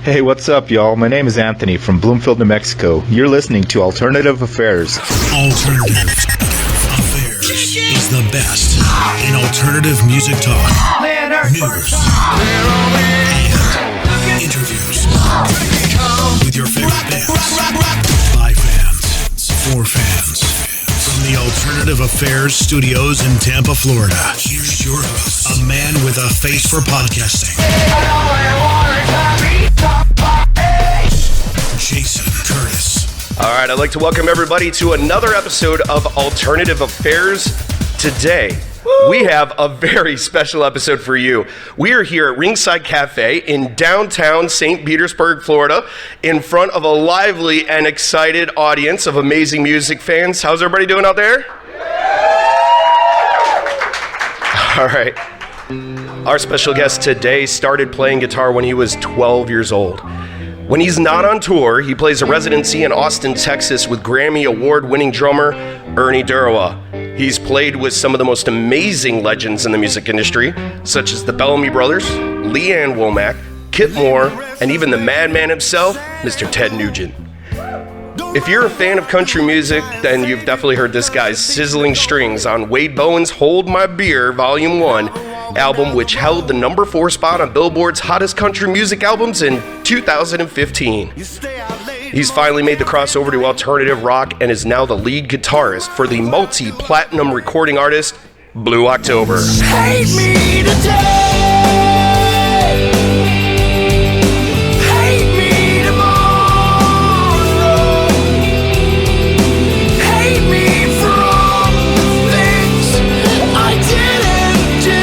Hey, what's up, y'all? My name is Anthony from Bloomfield, New Mexico. You're listening to Alternative Affairs. Alternative Affairs is the best in alternative music talk, news, and interviews with your favorite bands, by fans, for fans. From the Alternative Affairs studios in Tampa, Florida, here's your host, a man with a face for podcasting, Jason Curtis. All right, I'd like to welcome everybody to another episode of Alternative Affairs. Today, we have a very special episode for you. We are here at Ringside Cafe in downtown St. Petersburg, Florida, in front of a lively and excited audience of amazing music fans. How's everybody doing out there? All right. Our special guest today started playing guitar when he was 12 years old. When he's not on tour, he plays a residency in Austin, Texas with Grammy Award-winning drummer Ernie Durawa. He's played with some of the most amazing legends in the music industry, such as the Bellamy Brothers, Ann Womack, Kip Moore, and even the madman himself, Mr. Ted Nugent. If you're a fan of country music, then you've definitely heard this guy's sizzling strings on Wade Bowen's Hold My Beer Volume 1 album, which held the number 4 spot on Billboard's hottest country music albums in 2015. He's finally made the crossover to alternative rock and is now the lead guitarist for the multi-platinum recording artist Blue October. Hate me today. Hate me tomorrow. Hate me for all the things I didn't do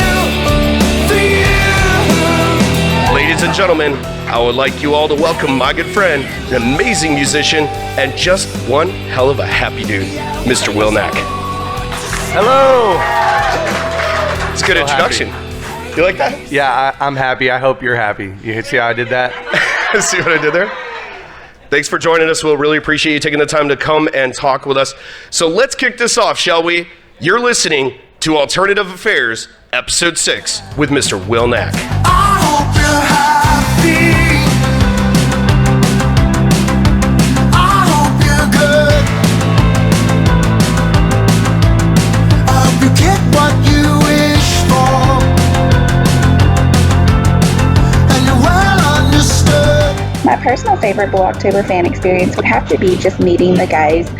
for you. Ladies and gentlemen, I would like you all to welcome my good friend, an amazing musician, and just one hell of a happy dude, Mr. Will Knaak. Hello. It's a good introduction. Happy. You like that? Yeah, I'm happy. I hope you're happy. You see how I did that? See what I did there? Thanks for joining us. We'll really appreciate you taking the time to come and talk with us. So let's kick this off, shall we? You're listening to Alternative Affairs, Episode 6, with Mr. Will Knaak. I hope you're happy. I hope you're good. I hope you get what you wish for. And you're well understood. My personal favorite Blue October fan experience would have to be just meeting the guys.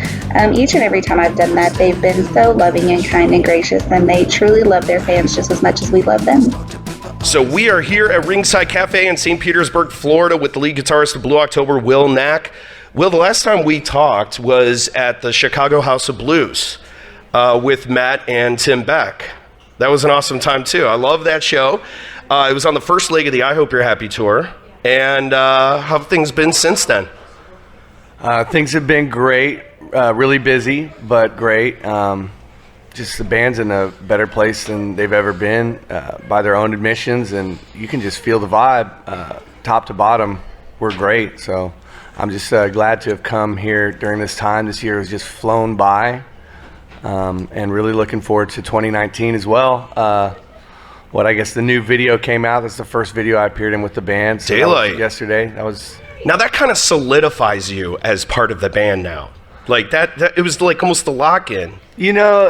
Each and every time I've done that, they've been so loving and kind and gracious, and they truly love their fans just as much as we love them. So we are here at Ringside Cafe in St. Petersburg, Florida, with the lead guitarist of Blue October, Will Knaak. Will, the last time we talked was at the Chicago House of Blues with Matt and Tim Beck. That was an awesome time, too. I love that show. It was on the first leg of the I Hope You're Happy tour. And how have things been since then? Things have been great. Really busy, but great. Just the band's in a better place than they've ever been by their own admissions, and you can just feel the vibe top to bottom. We're great. So I'm just glad to have come here during this time. This year has just flown by, and really looking forward to 2019 as well. I guess the new video came out. That's the first video I appeared in with the band. So Daylight. Yesterday. That was. Now that kind of solidifies you as part of the band now. Like that it was like almost the lock-in. You know,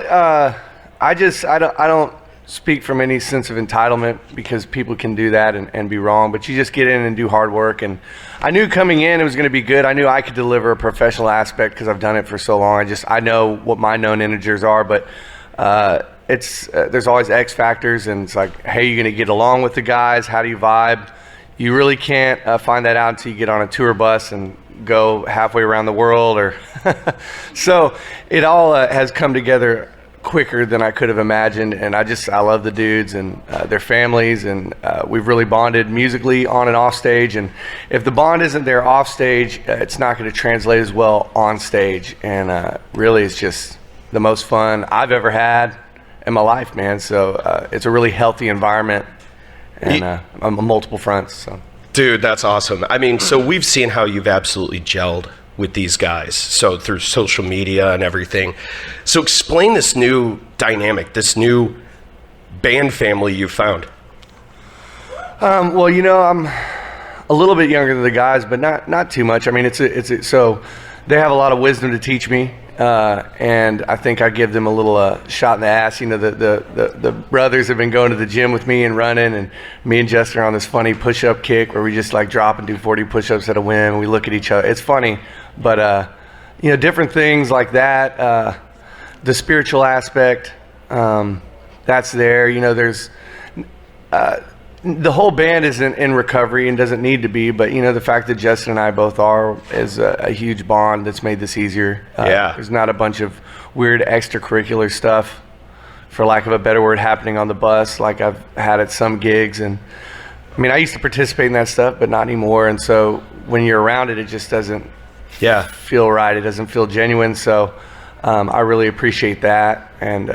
I don't speak from any sense of entitlement, because people can do that and be wrong, but you just get in and do hard work. And I knew coming in it was going to be good. I knew I could deliver a professional aspect because I've done it for so long. I know what my known integers are, but there's always X factors, and it's like, hey, you're going to get along with the guys? How do you vibe? You really can't find that out until you get on a tour bus and go halfway around the world. Or so it all has come together quicker than I could have imagined, and I love the dudes and their families, and we've really bonded musically on and off stage. And if the bond isn't there off stage, it's not going to translate as well on stage. And really, it's just the most fun I've ever had in my life, man. So it's a really healthy environment, and on multiple fronts. So. Dude, that's awesome. I mean, so we've seen how you've absolutely gelled with these guys, so through social media and everything. So explain this new dynamic, this new band family you found. Well, you know, a little bit younger than the guys, but not too much. I mean, so they have a lot of wisdom to teach me, and I think I give them a little shot in the ass. You know, the brothers have been going to the gym with me and running, and me and Justin are on this funny push-up kick where we just like drop and do 40 push-ups at a whim. And we look at each other. It's funny, but you know, different things like that. The spiritual aspect, that's there. You know, there's the whole band isn't in recovery and doesn't need to be, but you know, the fact that Justin and I both are is a huge bond that's made this easier. There's not a bunch of weird extracurricular stuff, for lack of a better word, happening on the bus like I've had at some gigs. And I mean, I used to participate in that stuff, but not anymore. And so when you're around it, it just doesn't feel right. It doesn't feel genuine. So I really appreciate that. And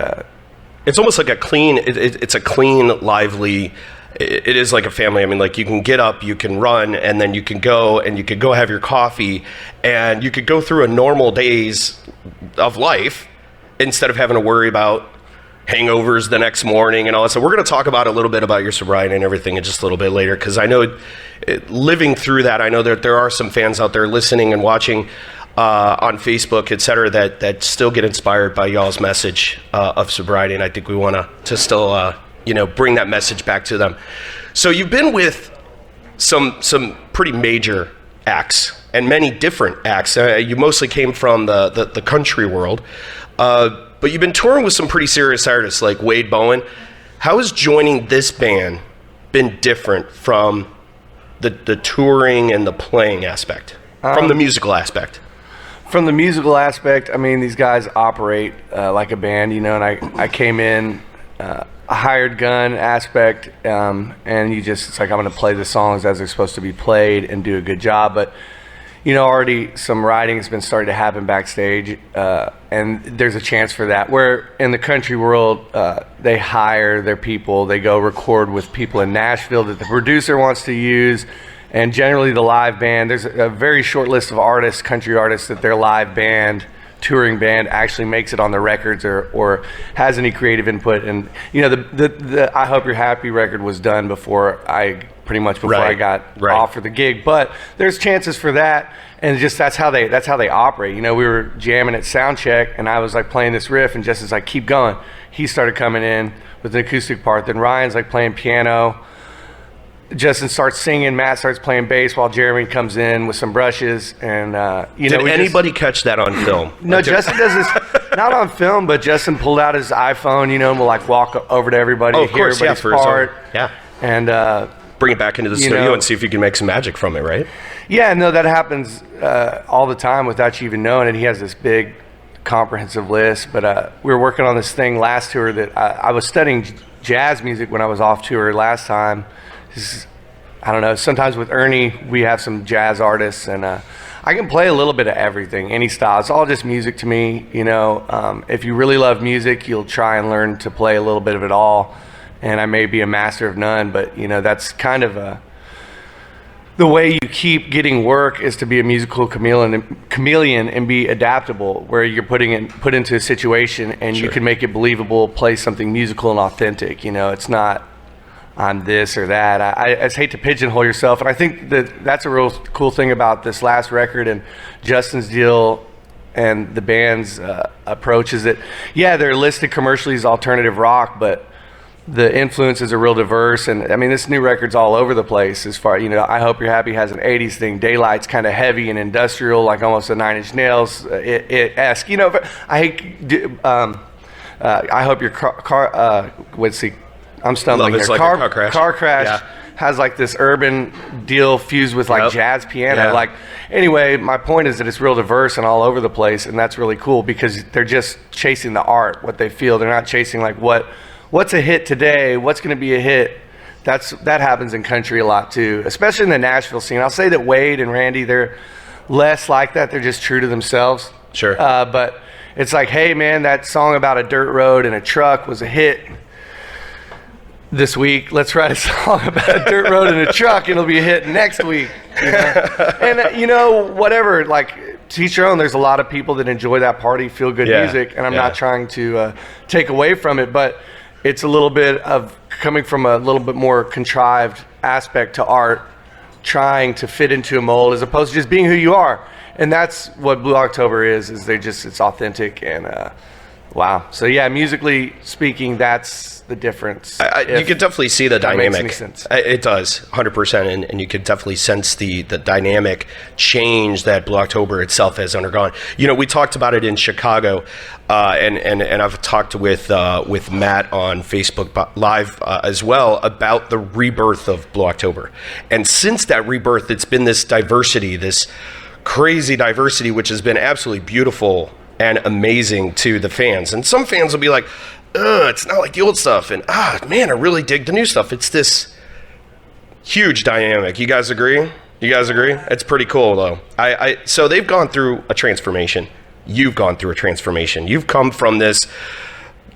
it's almost like a clean, it's a clean, lively, it is like a family. I mean, like you can get up, you can run, and then you can go have your coffee, and you could go through a normal days of life instead of having to worry about hangovers the next morning and all that. So we're going to talk about a little bit about your sobriety and everything in just a little bit later, because I know living through that, I know that there are some fans out there listening and watching on Facebook, et cetera, that still get inspired by y'all's message of sobriety, and I think we want to still bring that message back to them. So you've been with some pretty major acts and many different acts. You mostly came from the country world, but you've been touring with some pretty serious artists like Wade Bowen. How has joining this band been different from the touring and the playing aspect, from the musical aspect? From the musical aspect, I mean, these guys operate like a band, you know, and I came in a hired gun aspect, and it's like, I'm going to play the songs as they're supposed to be played and do a good job. But, you know, already some writing has been starting to happen backstage, and there's a chance for that. Where in the country world, they hire their people, they go record with people in Nashville that the producer wants to use. And generally the live band, there's a very short list of artists, country artists, that their live band, touring band actually makes it on the records or has any creative input. And, you know, the I Hope You're Happy record was done before I got off for the gig. But there's chances for that, and just that's how they operate. You know, we were jamming at sound check, and I was like playing this riff, and Justin's like, keep going. He started coming in with an acoustic part. Then Ryan's like playing piano. Justin starts singing, Matt starts playing bass while Jeremy comes in with some brushes, and Did anybody catch that on film? No, Justin does this not on film, but Justin pulled out his iPhone, you know, and will like walk over to everybody, hear everybody's part, and bring it back into the studio and see if you can make some magic from it, right? Yeah, no, that happens all the time without you even knowing it. He has this big, comprehensive list, but we were working on this thing last tour that I was studying jazz music when I was off tour last time. I don't know, sometimes with Ernie, we have some jazz artists, and I can play a little bit of everything, any style. It's all just music to me, you know. If you really love music, you'll try and learn to play a little bit of it all, and I may be a master of none, but, you know, that's kind of the way you keep getting work is to be a musical chameleon and be adaptable, where you're put into a situation and you can make it believable, play something musical and authentic. You know, it's not I'm this or that. I just hate to pigeonhole yourself, and I think that's a real cool thing about this last record and Justin's deal and the band's approach is that, yeah, they're listed commercially as alternative rock, but the influences are real diverse. And I mean, this new record's all over the place as far, you know, I Hope You're Happy has an 80s thing. Daylight's kind of heavy and industrial, like almost a Nine Inch Nails esque, you know. But I Hope Your I'm stumbling here. Like Car Crash has like this urban deal fused with like jazz piano. Yeah. Like, anyway, my point is that it's real diverse and all over the place, and that's really cool because they're just chasing the art, what they feel. They're not chasing like what's a hit today, what's going to be a hit. That happens in country a lot too, especially in the Nashville scene. I'll say that Wade and Randy, they're less like that. They're just true to themselves. Sure. But it's like, hey man, that song about a dirt road and a truck was a hit this week. Let's write a song about a dirt road and a truck, and it'll be a hit next week. You know? And you know, whatever, like, to each your own. There's a lot of people that enjoy that party, feel good music, and I'm not trying to take away from it, but it's a little bit of coming from a little bit more contrived aspect to art trying to fit into a mold as opposed to just being who you are. And that's what Blue October is it's authentic and wow. So yeah, musically speaking, that's the difference. You could definitely see the that makes dynamic. any sense. It does, 100%, and you could definitely sense the dynamic change that Blue October itself has undergone. You know, we talked about it in Chicago, and I've talked with Matt on Facebook Live as well about the rebirth of Blue October. And since that rebirth, it's been this diversity, this crazy diversity, which has been absolutely beautiful and amazing to the fans. And some fans will be like, it's not like the old stuff, and man, I really dig the new stuff. It's this huge dynamic. You guys agree? It's pretty cool, though. So they've gone through a transformation. You've gone through a transformation. You've come from this.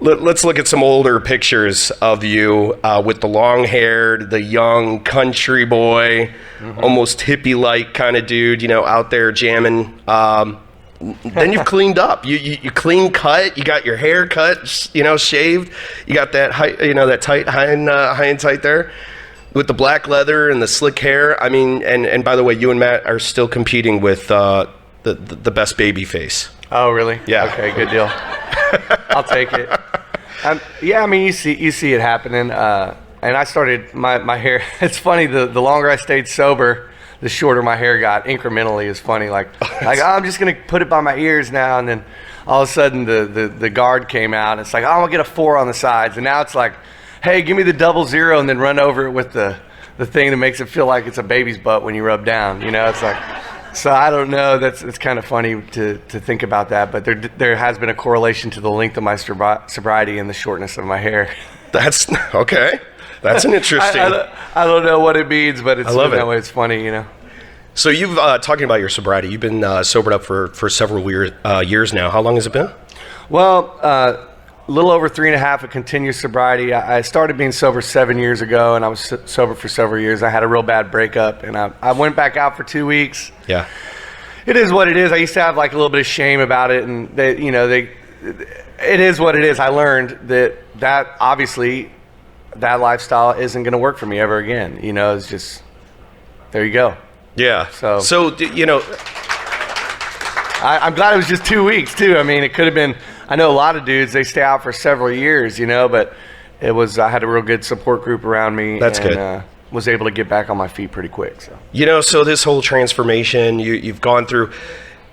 Let's look at some older pictures of you with the long-haired, the young country boy, almost hippie-like kind of dude, you know, out there jamming. Then you've cleaned up. You clean cut. You got your hair cut, you know, shaved. You got that that tight high and tight there, with the black leather and the slick hair. I mean, and by the way, you and Matt are still competing with the best baby face. Oh, really? Yeah. Okay, good deal. I'll take it. Yeah, I mean, you see it happening. And I started my hair. It's funny. The longer I stayed sober, the shorter my hair got incrementally. Is funny. Like I'm just gonna put it by my ears now, and then all of a sudden the guard came out. And it's like, I'm gonna get a 4 on the sides, and now it's like, hey, give me the 00, and then run over it with the thing that makes it feel like it's a baby's butt when you rub down. You know, it's like. So I don't know. It's kind of funny to think about that, but there has been a correlation to the length of my sobriety and the shortness of my hair. That's okay. That's an interesting. I don't know what it means, but it's that way. It's funny, you know. So you've talking about your sobriety. You've been sobered up for several years now. How long has it been? Well, a little over 3.5 of continuous sobriety. I started being sober 7 years ago, and I was sober for several years. I had a real bad breakup, and I went back out for 2 weeks. Yeah. It is what it is. I used to have like a little bit of shame about it, and it is what it is. I learned that obviously that lifestyle isn't going to work for me ever again. You know, it's just, there you go. Yeah. So you know, I'm glad it was just 2 weeks too. I mean, it could have been. I know a lot of dudes, they stay out for several years, you know, but I had a real good support group around me. That's good. Was able to get back on my feet pretty quick. So you know, so this whole transformation you've gone through.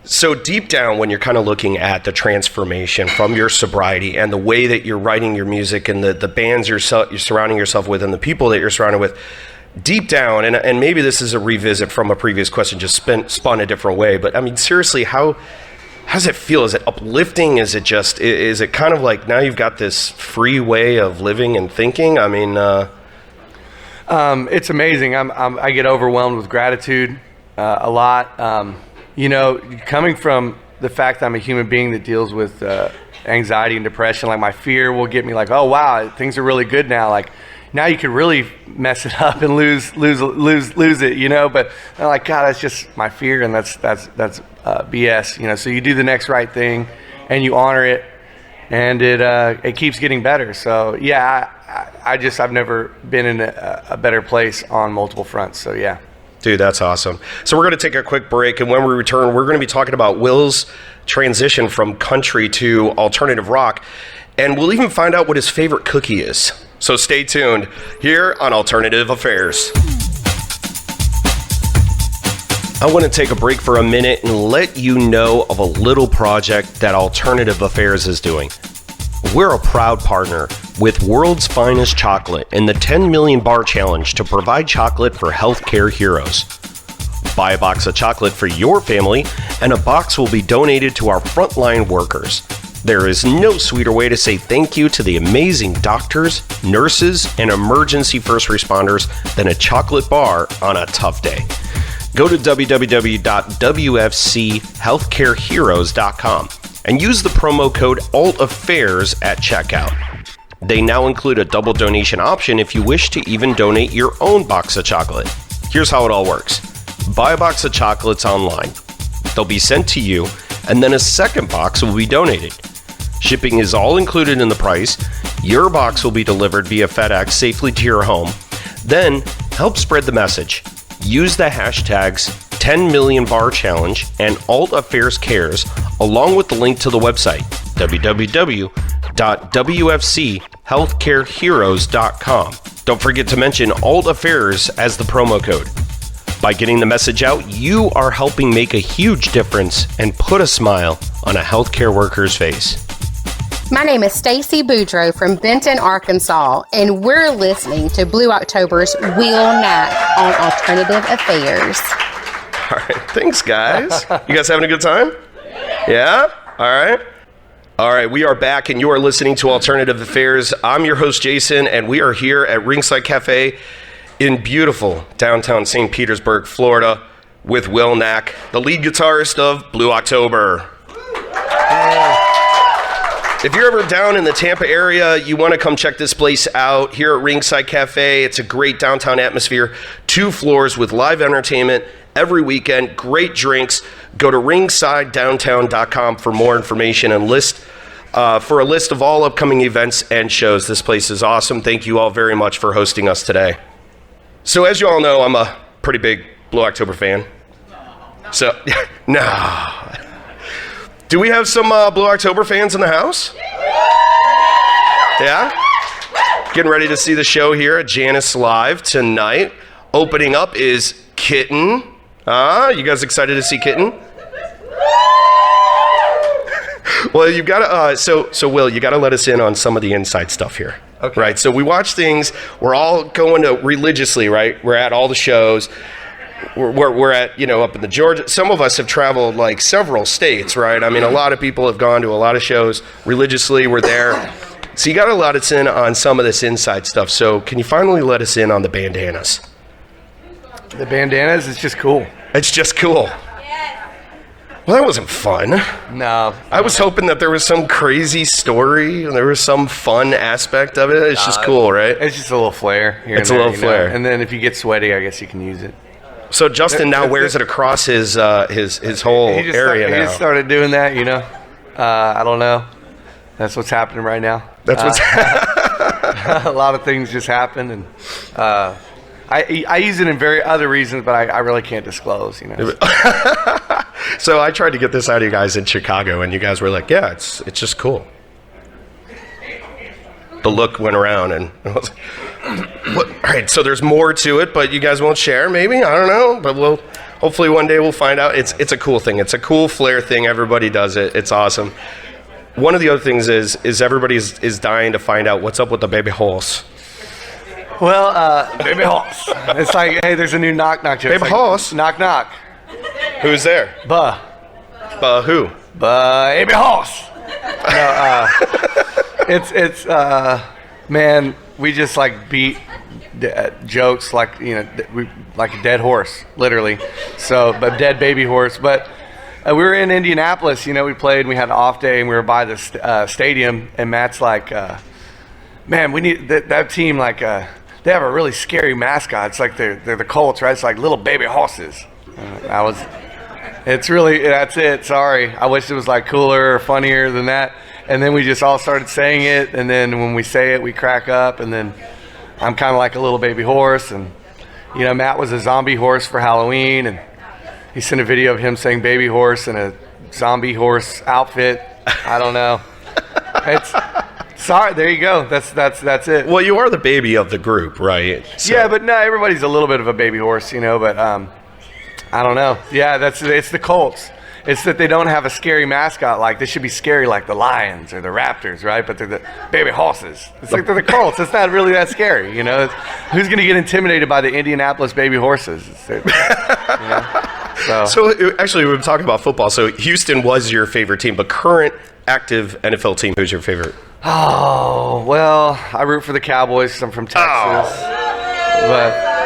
So deep down, when you're kind of looking at the transformation from your sobriety and the way that you're writing your music and the bands you're surrounding yourself with and the people that you're surrounded with, deep down, and maybe this is a revisit from a previous question, just spun a different way, but I mean, seriously, how does it feel? Is it uplifting? Is it kind of like now you've got this free way of living and thinking? I mean, it's amazing. I get overwhelmed with gratitude a lot. You know, coming from the fact that I'm a human being that deals with anxiety and depression, like my fear will get me like, oh wow, things are really good now. Like now you could really mess it up and lose it, you know. But I'm like, God, that's just my fear, and that's BS, you know. So you do the next right thing, and you honor it, and it keeps getting better. So yeah, I've never been in a better place on multiple fronts. So yeah. Dude, that's awesome. So we're going to take a quick break, and when we return, we're going to be talking about Will's transition from country to alternative rock, and we'll even find out what his favorite cookie is. So stay tuned here on Alternative Affairs. I want to take a break for a minute and let you know of a little project that Alternative Affairs is doing. We're a proud partner with World's Finest Chocolate and the 10 Million Bar Challenge to provide chocolate for healthcare heroes. Buy a box of chocolate for your family, and a box will be donated to our frontline workers. There is no sweeter way to say thank you to the amazing doctors, nurses, and emergency first responders than a chocolate bar on a tough day. Go to www.wfchealthcareheroes.com and use the promo code ALTAFFAIRS at checkout. They now include a double donation option if you wish to even donate your own box of chocolate. Here's how it all works. Buy a box of chocolates online. They'll be sent to you, and then a second box will be donated. Shipping is all included in the price. Your box will be delivered via FedEx safely to your home. Then, help spread the message. use the hashtags 10 million bar challenge and Alt Affairs Cares, along with the link to the website, www.wfchealthcareheroes.com. Don't forget to mention Alt Affairs as the promo code. By getting the message out, you are helping make a huge difference and put a smile on a healthcare worker's face. My name is Stacy Boudreau from Benton, Arkansas, and we're listening to Blue October's Will Knaak on Alternative Affairs. All right, thanks, guys. You guys having a good time? Yeah? All right. All right, we are back, and you are listening to Alternative Affairs. I'm your host, Jason, and we are here at Ringside Cafe in beautiful downtown St. Petersburg, Florida, with Will Knaak, the lead guitarist of Blue October. If you're ever down in the Tampa area, you want to come check this place out here at Ringside Cafe. It's a great downtown atmosphere, 2 floors with live entertainment every weekend, great drinks. Go to ringsidedowntown.com for more information and for a list of all upcoming events and shows. This place is awesome. Thank you all very much for hosting us today. So as you all know, I'm a pretty big Blue October fan. So, no. Do we have some Blue October fans in the house? Yeah? Getting ready to see the show here at Janice Live tonight. Opening up is Kitten. You guys excited to see Kitten? Well, you've got to, so Will, you got to let us in on some of the inside stuff here. Okay. Right, so we watch things, we're all going to religiously, right? We're at all the shows. We're at, up in the Georgia. Some of us have traveled like several states, right? I mean, a lot of people have gone to a lot of shows religiously. We're there. So you got to let us in on some of this inside stuff. So can you finally let us in on the bandanas? The bandanas is just cool. It's just cool. Well, that wasn't fun. No. I was hoping that there was some crazy story and there was some fun aspect of it. It's just cool, right? It's just a little flair here. It's a little flair. And then if you get sweaty, I guess you can use it. So Justin now wears it across his whole area now. He just started doing that, I don't know. That's what's happening right now. That's what's a lot of things just happen, and I use it in very other reasons, but I really can't disclose, So I tried to get this out of you guys in Chicago, and you guys were like, yeah, it's just cool. The look went around, and I was like, what? All right, so there's more to it, but you guys won't share, maybe? I don't know, but hopefully one day we'll find out. It's a cool thing. It's a cool flair thing. Everybody does it. It's awesome. One of the other things is everybody is dying to find out what's up with the baby horse. Well, baby horse. It's like, hey, there's a new knock joke. Baby horse? Knock knock. Who's there? Buh. Buh who? Baby horse. No, it's man, we just like beat jokes like we like a dead horse, literally. So, but dead baby horse. But we were in Indianapolis. We played. And we had an off day, and we were by the stadium. And Matt's like, man, we need that team. Like, they have a really scary mascot. It's like they're the Colts, right? It's like little baby horses. It's really, that's it. Sorry. I wish it was like cooler or funnier than that. And then we just all started saying it. And then when we say it, we crack up. And then I'm kind of like a little baby horse. And, Matt was a zombie horse for Halloween. And he sent a video of him saying baby horse in a zombie horse outfit. I don't know. Sorry, there you go. That's it. Well, you are the baby of the group, right? So. Yeah, but no, everybody's a little bit of a baby horse, but I don't know. Yeah, it's the Colts. It's that they don't have a scary mascot. Like, they should be scary like the Lions or the Raptors, right? But they're the baby horses. It's like they're the Colts. It's not really that scary, Who's going to get intimidated by the Indianapolis baby horses? So actually, we've been talking about football. So Houston was your favorite team, but current active NFL team, who's your favorite? Oh, well, I root for the Cowboys because I'm from Texas. But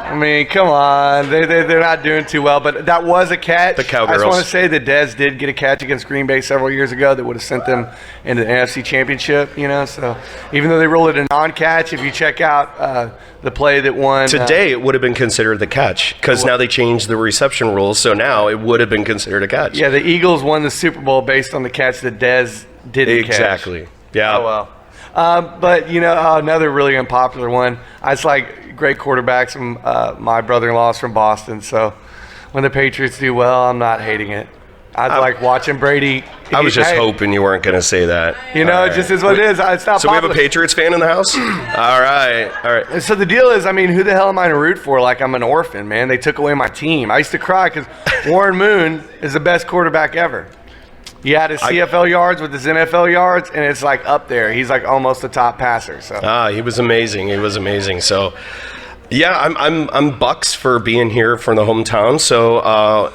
I mean, come on. They're not doing too well, but that was a catch. The Cowgirls. I just want to say that Dez did get a catch against Green Bay several years ago that would have sent them into the NFC Championship, So even though they ruled it a non-catch, if you check out the play that won. Today, it would have been considered the catch because now they changed the reception rules, so now it would have been considered a catch. Yeah, the Eagles won the Super Bowl based on the catch that Dez didn't catch. Exactly. Yeah. Oh, well. But, another really unpopular one. I was like, great quarterbacks. My brother-in-law's from Boston, so when the Patriots do well, I'm not hating it. I like watching Brady. I was just hoping you weren't going to say that. You know, it just is what it is. It's not so popular. we have a Patriots fan in the house? All right. And so the deal is, I mean, who the hell am I to root for? Like, I'm an orphan, man. They took away my team. I used to cry because Warren Moon is the best quarterback ever. He had his CFL yards with his NFL yards, and it's like up there. He's like almost the top passer. So. He was amazing. He was amazing. So, yeah, I'm Bucks for being here from the hometown. So,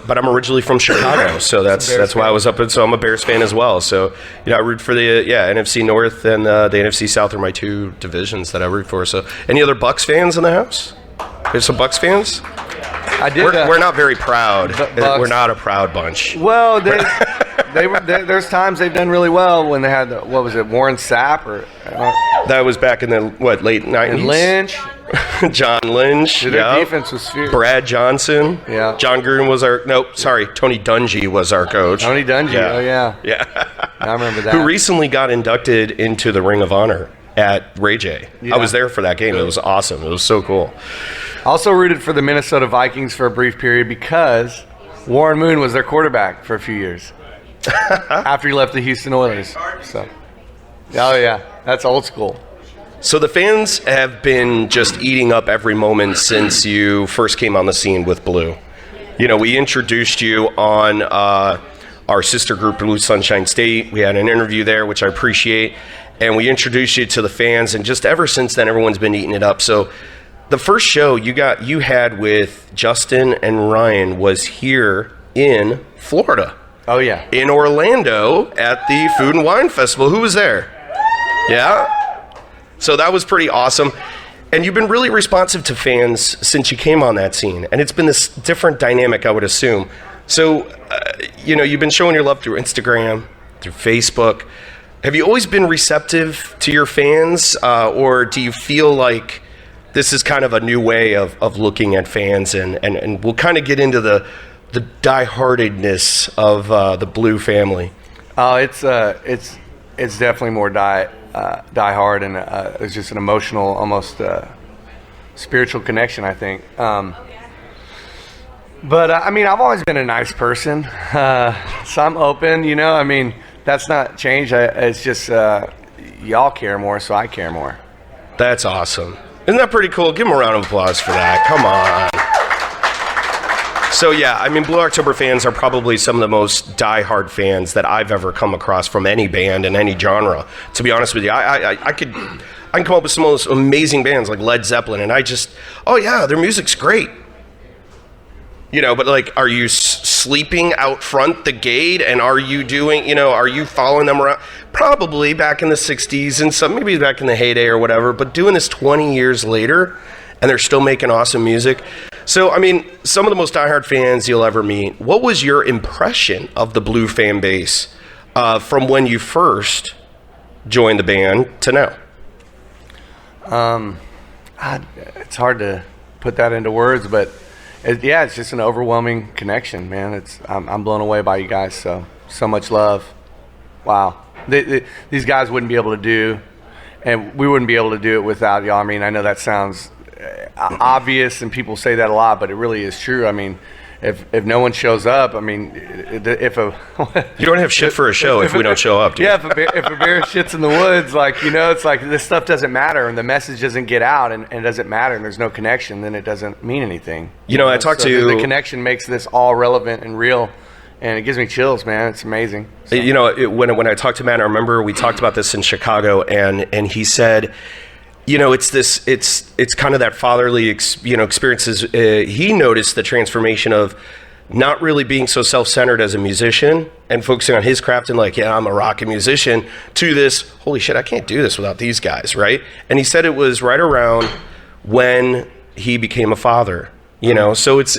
but I'm originally from Chicago, so that's why I was up. So I'm a Bears fan as well. So, I root for the NFC North and the NFC South are my two divisions that I root for. So, any other Bucks fans in the house? There's some Bucks fans. We're not very proud. We're not a proud bunch. Well, there's times they've done really well when they had Warren Sapp or that was back in the late 90s. And Lynch. John Lynch. Their defense was fierce. Brad Johnson. Yeah. John Gruden was Tony Dungy was our coach. Tony Dungy. Yeah. Oh yeah. Yeah. I remember that. Who recently got inducted into the Ring of Honor at Ray J. Yeah. I was there for that game. It was awesome. It was so cool. Also rooted for the Minnesota Vikings for a brief period because Warren Moon was their quarterback for a few years after he left the Houston Oilers. So, oh yeah, that's old school. So the fans have been just eating up every moment since you first came on the scene with Blue. We introduced you on our sister group, Blue Sunshine State. We had an interview there, which I appreciate, and we introduced you to the fans. And just ever since then, everyone's been eating it up. So the first show you had with Justin and Ryan was here in Florida. Oh yeah, in Orlando at the Food and Wine Festival. Who was there? Yeah. So that was pretty awesome. And you've been really responsive to fans since you came on that scene. And it's been this different dynamic, I would assume. So, you've been showing your love through Instagram, through Facebook. Have you always been receptive to your fans? Or do you feel like this is kind of a new way of looking at fans? And we'll kind of get into the die-heartedness of the Blue family. Oh, it's definitely more die hard, and it's just an emotional, almost spiritual connection, I think. But I mean, I've always been a nice person, so I'm open. That's not changed. It's just y'all care more, so I care more. That's awesome. Isn't that pretty cool? Give them a round of applause for that. Come on. So yeah, I mean, Blue October fans are probably some of the most diehard fans that I've ever come across from any band in any genre. To be honest with you, I can come up with some of those amazing bands like Led Zeppelin, and their music's great. But like, are you sleeping out front the gate, and are you following them around? Probably back in the 60s and maybe back in the heyday or whatever, but doing this 20 years later, and they're still making awesome music. So, I mean, some of the most diehard fans you'll ever meet, what was your impression of the Blue fan base from when you first joined the band to now? It's hard to put that into words, but it's just an overwhelming connection, man. I'm blown away by you guys, so much love. Wow. These guys wouldn't be able to do, and we wouldn't be able to do it without y'all. I mean, I know that sounds obvious and people say that a lot, but it really is true. I mean, if no one shows up, I mean, you don't have shit for a show if we don't show up, dude. Yeah, if a bear shits in the woods, it's like this stuff doesn't matter and the message doesn't get out and it doesn't matter and there's no connection, then it doesn't mean anything. I talked to the connection makes this all relevant and real. And it gives me chills, man. It's amazing. So. When I talked to Matt, I remember we talked about this in Chicago, and he said, it's kind of that fatherly, experiences. He noticed the transformation of not really being so self-centered as a musician and focusing on his craft and I'm a rockin' musician, to this, holy shit, I can't do this without these guys, right? And he said it was right around when he became a father, So it's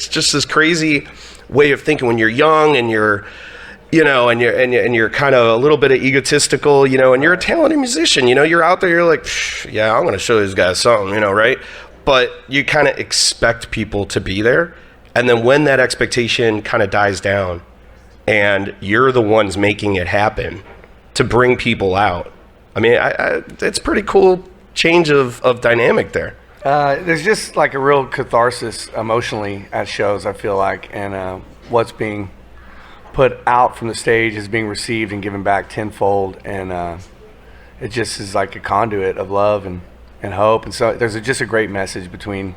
just this crazy way of thinking when you're young and you're and you're kind of a little bit of egotistical, and you're a talented musician, you're out there, you're like, I'm going to show these guys something, right? But you kind of expect people to be there. And then when that expectation kind of dies down and you're the ones making it happen to bring people out, I mean, it's pretty cool change of dynamic there. There's just like a real catharsis emotionally at shows, I feel like, and what's being put out from the stage is being received and given back tenfold, and it just is like a conduit of love and hope. And so there's just a great message between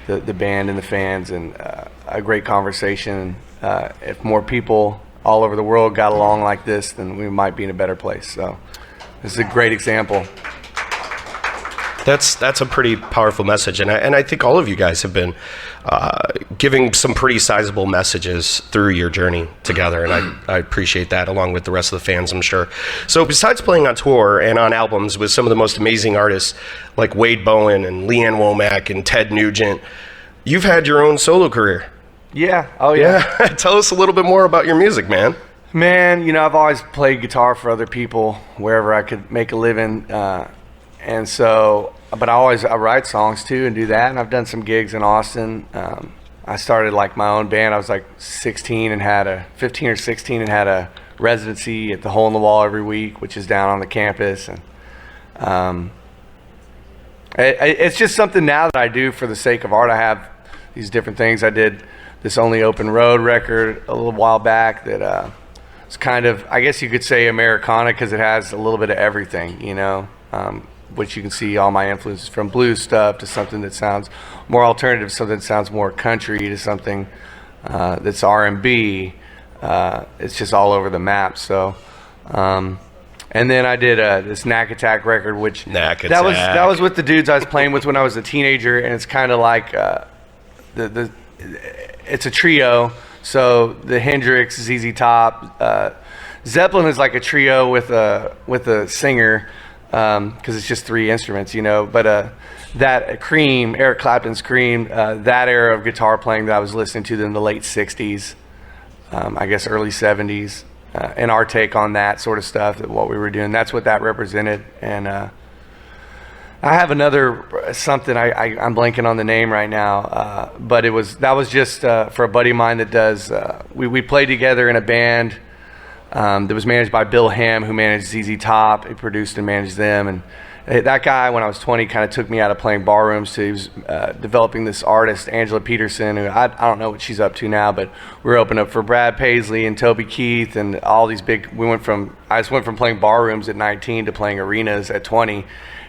the band and the fans, and a great conversation. If more people all over the world got along like this, then we might be in a better place. So this is a great example. That's a pretty powerful message, and I think all of you guys have been giving some pretty sizable messages through your journey together, and I appreciate that, along with the rest of the fans, I'm sure. So besides playing on tour and on albums with some of the most amazing artists like Wade Bowen and Ann Womack and Ted Nugent, you've had your own solo career. Yeah. Oh, yeah. Tell us a little bit more about your music, man. Man, I've always played guitar for other people wherever I could make a living. And so, but I write songs too and do that. And I've done some gigs in Austin. I started like my own band. I was like 15 or 16 and had a residency at the Hole in the Wall every week, which is down on the campus. And it's just something now that I do for the sake of art. I have these different things. I did this Only Open Road record a little while back that it's kind of, I guess you could say, Americana, because it has a little bit of everything, which you can see all my influences from blues stuff to something that sounds more alternative, something that sounds more country, to something that's R&B. It's just all over the map. So, and then I did this Knaak Attack record, which Knaak that Attack. was with the dudes I was playing with when I was a teenager, and it's kind of like it's a trio. So the Hendrix, ZZ Top, Zeppelin is like a trio with a singer. Because it's just three instruments, but that Cream, Eric Clapton's Cream, that era of guitar playing that I was listening to in the late 60s, I guess early 70s, and our take on that sort of stuff, what we were doing, that's what that represented. And I have another something, I'm blanking on the name right now, but that was just for a buddy of mine that does, we played together in a band that was managed by Bill Ham, who managed ZZ Top. He produced and managed them. And that guy, when I was 20, kind of took me out of playing barrooms. He was developing this artist, Angela Peterson, who I don't know what she's up to now, but we were opening up for Brad Paisley and Toby Keith and all these big. I just went from playing barrooms at 19 to playing arenas at 20.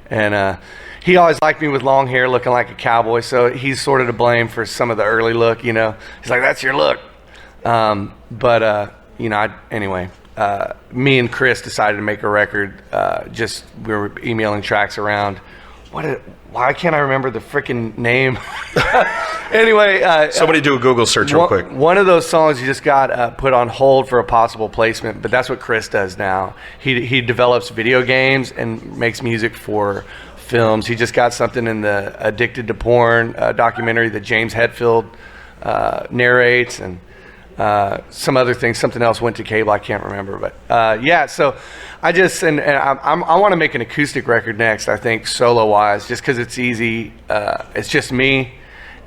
And he always liked me with long hair, looking like a cowboy. So he's sort of to blame for some of the early look. He's like, "That's your look." Anyway, me and Chris decided to make a record. We were emailing tracks around. Why can't I remember the freaking name? Anyway, somebody do a Google search real quick. One of those songs you just got put on hold for a possible placement, but that's what Chris does now. He develops video games and makes music for films. He just got something in the Addicted to Porn documentary that James Hetfield narrates, and some other things, something else went to cable, I can't remember, but so I just I want to make an acoustic record next, I think, solo wise, just because it's easy. It's just me,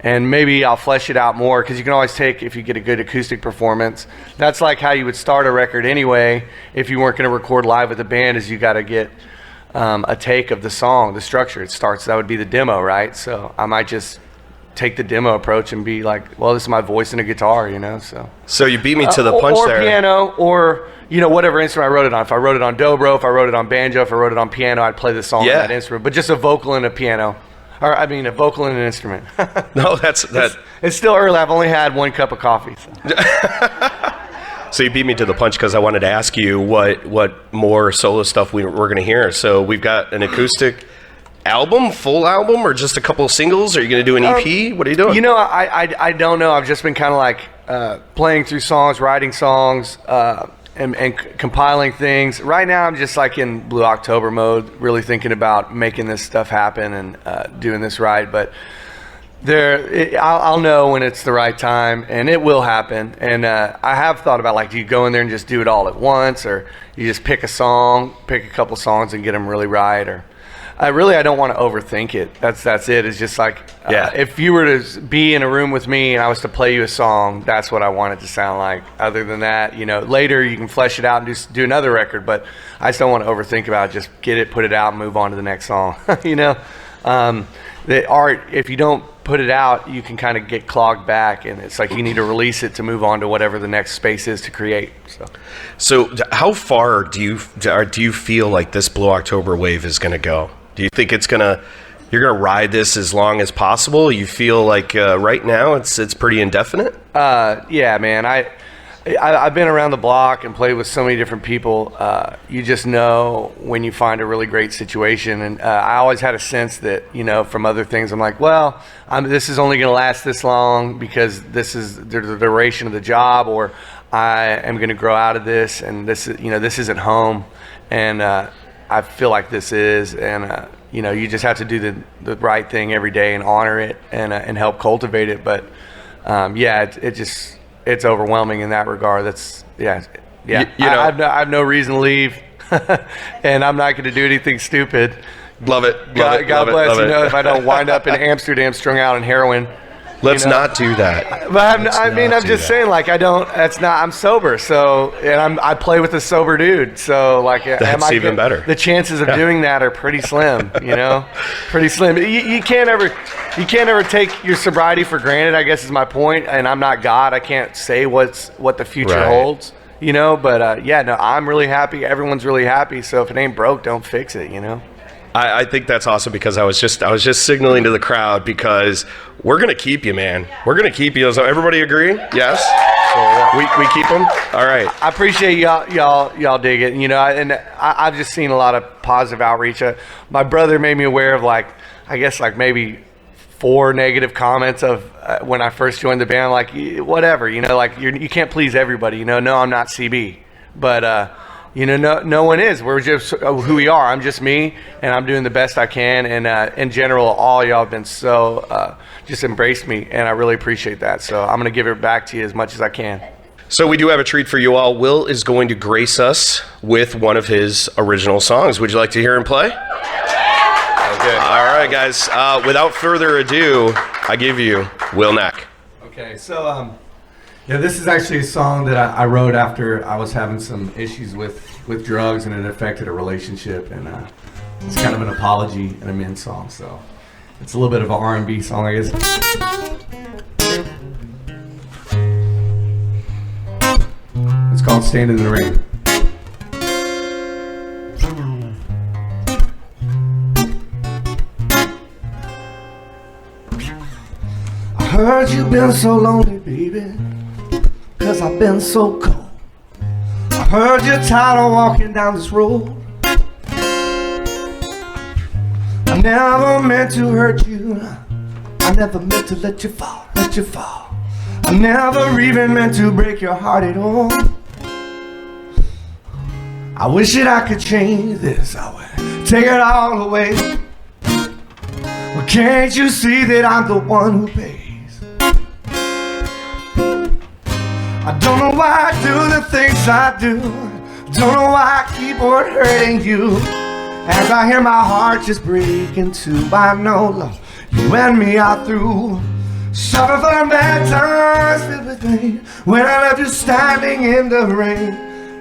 and maybe I'll flesh it out more, because you can always take, if you get a good acoustic performance, that's like how you would start a record anyway. If you weren't going to record live with a band, is you got to get a take of the song, the structure. That would be the demo, right? So I might just take the demo approach and be like, well, this is my voice and a guitar, so you beat me to the punch there. Or piano, or whatever instrument I wrote it on. If I wrote it on dobro, if I wrote it on banjo, if I wrote it on piano, I'd play the song on that instrument, but just a vocal and a piano, a vocal and an instrument. No, it's still early. I've only had 1 cup of coffee, so you beat me to the punch, because I wanted to ask you what more solo stuff we're going to hear. So we've got an acoustic album, full album, or just a couple of singles? Are you going to do an EP? What are you doing? I don't know. I've just been kind of like playing through songs, writing songs, and compiling things. Right now I'm just like in Blue October mode, really thinking about making this stuff happen and doing this right. But I'll know when it's the right time, and it will happen. And I have thought about, like, do you go in there and just do it all at once, or you just pick a couple songs and get them really right, or I don't want to overthink it. That's it. It's just like, if you were to be in a room with me and I was to play you a song, that's what I want it to sound like. Other than that, later you can flesh it out and do another record, but I just don't want to overthink about it. Just get it, put it out, and move on to the next song. that art, if you don't put it out, you can kind of get clogged back, and it's like you need to release it to move on to whatever the next space is to create. So how far do you feel like this Blue October wave is going to go? Do you think you're gonna ride this as long as possible? You feel like right now it's pretty indefinite? Yeah, man. I've been around the block and played with so many different people. You just know when you find a really great situation. And I always had a sense that, from other things, I'm like, well, this is only going to last this long because this is the duration of the job, or I am going to grow out of this, and this isn't home. And I feel like this is. And, you just have to do the right thing every day and honor it and help cultivate it. But, it's overwhelming in that regard. I have no reason to leave, and I'm not going to do anything stupid. Love it. God bless. If I don't wind up in Amsterdam strung out on heroin. Let's not do that. But I'm just saying, like, I'm sober, so, and I play with a sober dude, so, like, that's even better. The chances of doing that are pretty slim, pretty slim. You can't ever take your sobriety for granted, I guess is my point, and I'm not God. I can't say what the future holds, but, I'm really happy. Everyone's really happy, so if it ain't broke, don't fix it, I think that's awesome, because I was just signaling to the crowd, because we're gonna keep you, man. We're gonna keep you. So everybody agree? Yes. We keep them. All right. I appreciate y'all dig it. And I've just seen a lot of positive outreach. My brother made me aware of maybe 4 negative comments of when I first joined the band. Like, whatever. You can't please everybody. No, I'm not CB, but. No one is. We're just who we are. I'm just me, and I'm doing the best I can. And in general, all y'all have been so just embraced me, and I really appreciate that. So I'm going to give it back to you as much as I can. So we do have a treat for you all. Will is going to grace us with one of his original songs. Would you like to hear him play? Okay. All right, guys. Without further ado, I give you Will Knaak. Okay, so this is actually a song that I wrote after I was having some issues with drugs, and it affected a relationship, and it's kind of an apology and amends song. So it's a little bit of an R&B song, I guess. It's called Standing in the Rain. I heard you've been so lonely, baby, 'cause I've been so cold. I heard you're tired of walking down this road. I never meant to hurt you. I never meant to let you fall. I never even meant to break your heart at all. I wish that I could change this. I would take it all away. Well, can't you see that I'm the one who pays? I don't know why I do the things I do. Don't know why I keep on hurting you. As I hear my heart just break in two. I know, love, you and me are through. Suffer from bad times filled with pain. When I left you standing in the rain.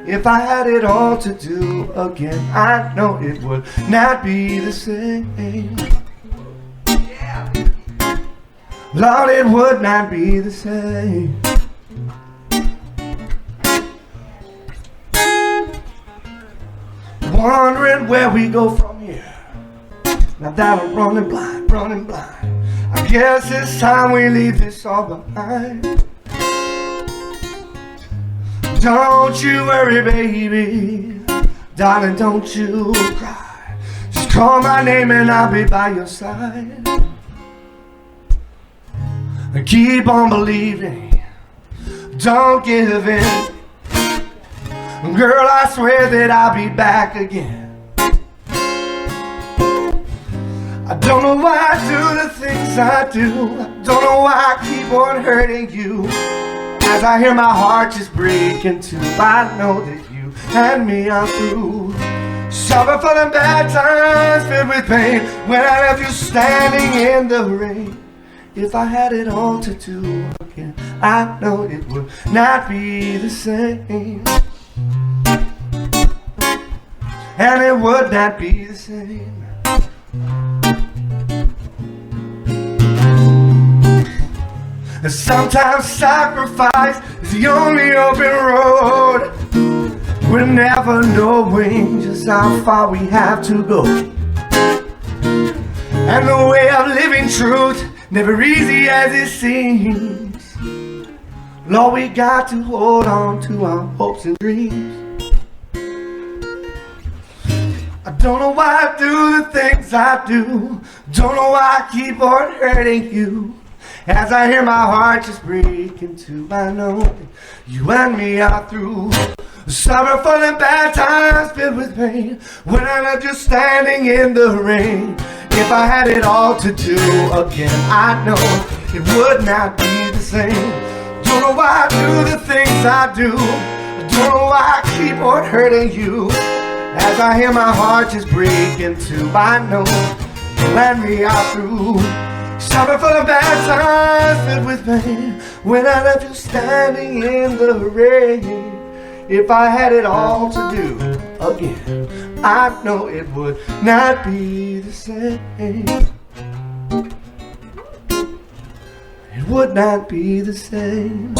If I had it all to do again, I know it would not be the same. Lord, it would not be the same. Wondering where we go from here. Now that I'm running blind. I guess it's time we leave this all behind. Don't you worry, baby. Darling, don't you cry. Just call my name and I'll be by your side. And keep on believing. Don't give in. Girl, I swear that I'll be back again. I don't know why I do the things I do. I don't know why I keep on hurting you. As I hear my heart just break in two, I know that you and me are through. Suffer for the bad times filled with pain. When I left you standing in the rain. If I had it all to do again, I know it would not be the same. And it would not be the same. And sometimes sacrifice is the only open road. We're never knowing just how far we have to go. And the way of living truth, never easy as it seems. Lord, we got to hold on to our hopes and dreams. I don't know why I do the things I do. Don't know why I keep on hurting you. As I hear my heart just breaking too, I know that you and me are through. Summer full of bad times filled with pain. When I left you standing in the rain. If I had it all to do again, I know it would not be the same. Don't know why I do the things I do. Don't know why I keep on hurting you. As I hear my heart just breaking too, I know you and me are through. Summer full of bad times filled with pain. When I left you standing in the rain. If I had it all to do again, I know it would not be the same. It would not be the same.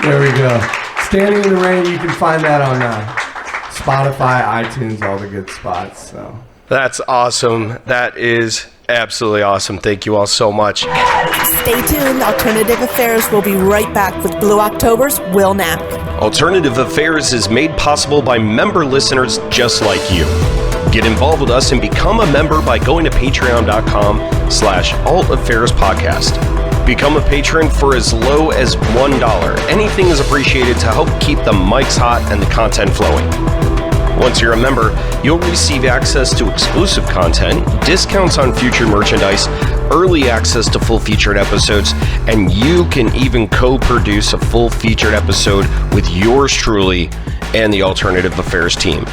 There we go. Standing in the Rain, you can find that on Spotify, iTunes, all the good spots. So That's awesome. That is absolutely awesome. Thank you all so much. Stay tuned. Alternative Affairs will be right back with Blue October's Will Knaak. Alternative Affairs is made possible by member listeners just like you. Get involved with us and become a member by going to patreon.com/altaffairs-podcast. Become a patron for as low as $1. Anything is appreciated to help keep the mics hot and the content flowing. Once you're a member, you'll receive access to exclusive content, discounts on future merchandise, early access to full featured episodes, and you can even co-produce a full featured episode with yours truly and the Alternative Affairs team.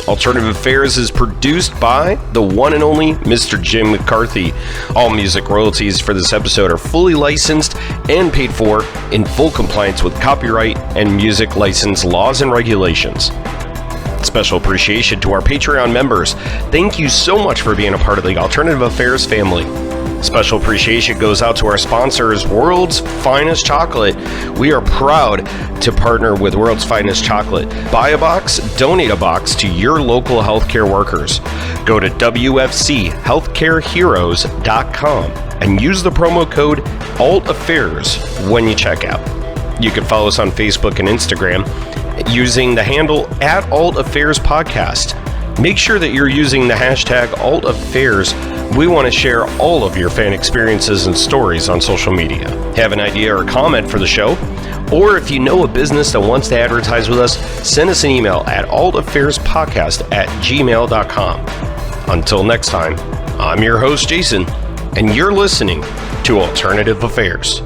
Alternative Affairs is produced by the one and only Mr. Jim McCarthy. All music royalties for this episode are fully licensed and paid for in full compliance with copyright and music license laws and regulations. Special appreciation to our Patreon members. Thank you so much for being a part of the Alternative Affairs family. Special appreciation goes out to our sponsors, World's Finest Chocolate. We are proud to partner with World's Finest Chocolate. Buy a box, donate a box to your local healthcare workers. Go to WFCHealthcareHeroes.com and use the promo code ALTAffairs when you check out. You can follow us on Facebook and Instagram using the handle @AltAffairsPodcast. Make sure that you're using the hashtag AltAffairs. We want to share all of your fan experiences and stories on social media. Have an idea or comment for the show? Or if you know a business that wants to advertise with us, send us an email at altaffairs.podcast@gmail.com. Until next time, I'm your host, Jason, and you're listening to Alternative Affairs.